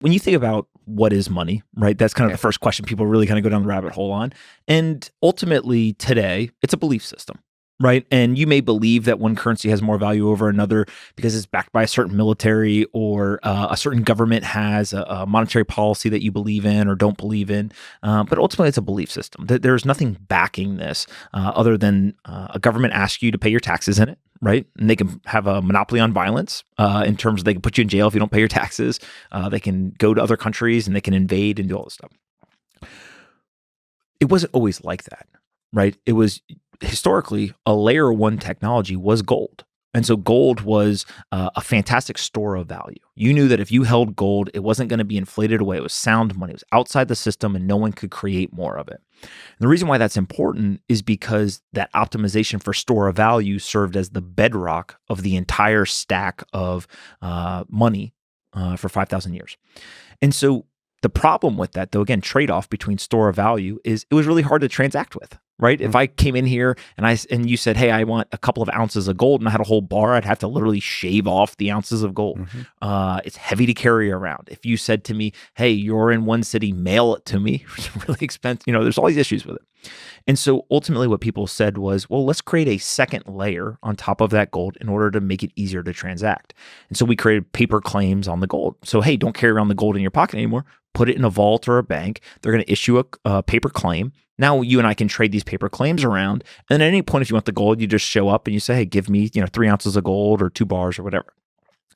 when you think about what is money, right? That's kind of the first question people really kind of go down the rabbit hole on. And ultimately today, it's a belief system, right? And you may believe that one currency has more value over another because it's backed by a certain military or a certain government has a monetary policy that you believe in or don't believe in. But ultimately, it's a belief system. There's nothing backing this other than a government asks you to pay your taxes in it, right? And they can have a monopoly on violence in terms of they can put you in jail if you don't pay your taxes. They can go to other countries and they can invade and do all this stuff. It wasn't always like that, right? It was historically a layer one technology was gold. And so gold was a fantastic store of value. You knew that if you held gold, it wasn't going to be inflated away. It was sound money. It was outside the system and no one could create more of it. And the reason why that's important is because that optimization for store of value served as the bedrock of the entire stack of money for 5,000 years. And so the problem with that, though, again, trade-off between store of value is it was really hard to transact with. Right? If I came in here and you said, hey, I want a couple of ounces of gold and I had a whole bar, I'd have to literally shave off the ounces of gold. It's heavy to carry around. If you said to me, hey, you're in one city, mail it to me, it's really expensive. There's all these issues with it. And so ultimately what people said was, well, let's create a second layer on top of that gold in order to make it easier to transact. And so we created paper claims on the gold. So, hey, don't carry around the gold in your pocket anymore. Put it in a vault or a bank. They're going to issue a paper claim. Now you and I can trade these paper claims around. And at any point, if you want the gold, you just show up and you say, hey, give me 3 ounces of gold or 2 bars or whatever.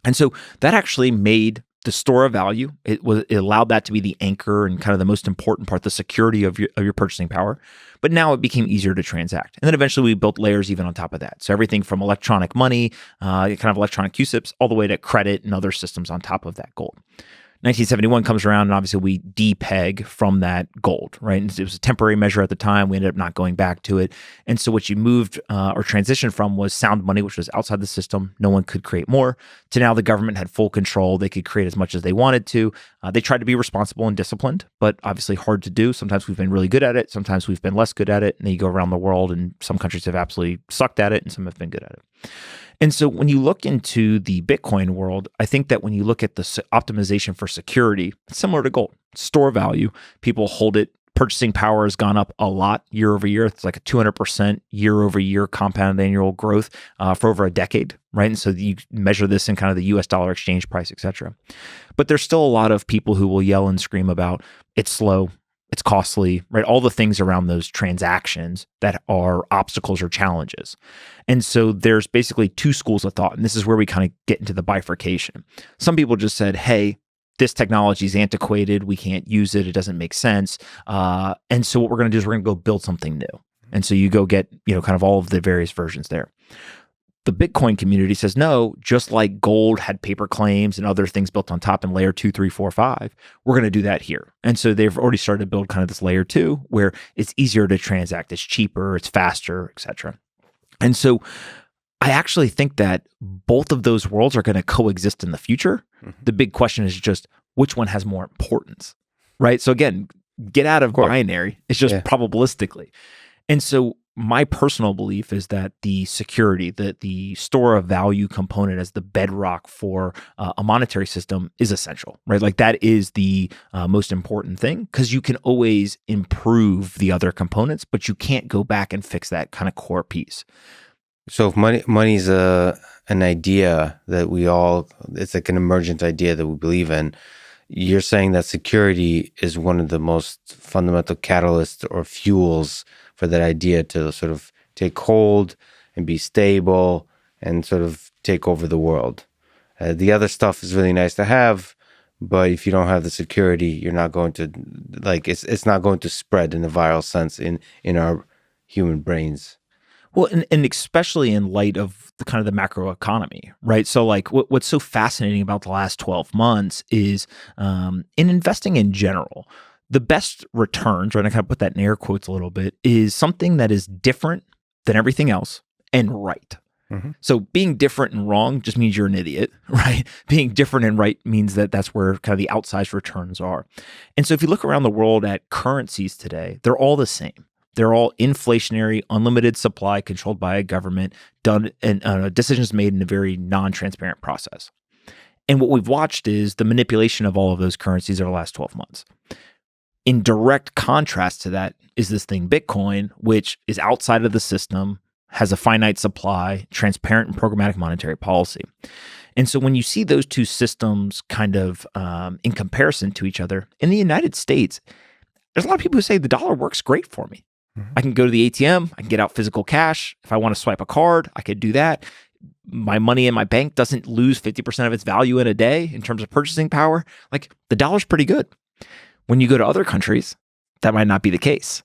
And so that actually made the store of value. It allowed that to be the anchor and kind of the most important part, the security of your purchasing power. But now it became easier to transact. And then eventually we built layers even on top of that. So everything from electronic money, kind of electronic QSIPs, all the way to credit and other systems on top of that gold. 1971 comes around, and obviously we depeg from that gold, right? And it was a temporary measure at the time. We ended up not going back to it. And so what you moved or transitioned from was sound money, which was outside the system. No one could create more. To now the government had full control. They could create as much as they wanted to. They tried to be responsible and disciplined, but obviously hard to do. Sometimes we've been really good at it. Sometimes we've been less good at it. And then you go around the world, and some countries have absolutely sucked at it, and some have been good at it. And so when you look into the Bitcoin world, I think that when you look at the optimization for security, it's similar to gold. Store value, people hold it. Purchasing power has gone up a lot year over year. It's like a 200% year over year compound annual growth for over a decade, right? And so you measure this in kind of the US dollar exchange price, et cetera. But there's still a lot of people who will yell and scream about it's slow, it's costly, right? All the things around those transactions that are obstacles or challenges. And so there's basically 2 schools of thought, and this is where we kind of get into the bifurcation. Some people just said, hey, this technology is antiquated. We can't use it. It doesn't make sense. And so what we're going to do is we're going to go build something new. And so you go get, kind of all of the various versions there. The Bitcoin community says, no, just like gold had paper claims and other things built on top in layer 2, 3, 4, 5, we're going to do that here. And so they've already started to build kind of this layer 2 where it's easier to transact, it's cheaper, it's faster, et cetera. And so I actually think that both of those worlds are going to coexist in the future. The big question is just which one has more importance, right? So again, get out of binary. It's just probabilistically. And so my personal belief is that the security, the store of value component as the bedrock for a monetary system is essential, right? Like that is the most important thing because you can always improve the other components, but you can't go back and fix that kind of core piece. So if money's an idea that it's like an emergent idea that we believe in, you're saying that security is one of the most fundamental catalysts or fuels for that idea to sort of take hold and be stable and sort of take over the world. The other stuff is really nice to have, but if you don't have the security, you're not going to, it's not going to spread in a viral sense in our human brains. Well, and especially in light of the kind of the macro economy, right? So like what's so fascinating about the last 12 months is in investing in general, the best returns, right? I kind of put that in air quotes a little bit, is something that is different than everything else and right. So being different and wrong just means you're an idiot, right? Being different and right means that that's where kind of the outsized returns are. And so if you look around the world at currencies today, they're all the same. They're all inflationary, unlimited supply controlled by a government, done and decisions made in a very non-transparent process. And what we've watched is the manipulation of all of those currencies over the last 12 months. In direct contrast to that is this thing, Bitcoin, which is outside of the system, has a finite supply, transparent and programmatic monetary policy. And so when you see those two systems kind of in comparison to each other, in the United States, there's a lot of people who say the dollar works great for me. I can go to the ATM, I can get out physical cash. If I want to swipe a card, I could do that. My money in my bank doesn't lose 50% of its value in a day in terms of purchasing power. Like, the dollar's pretty good. When you go to other countries, that might not be the case.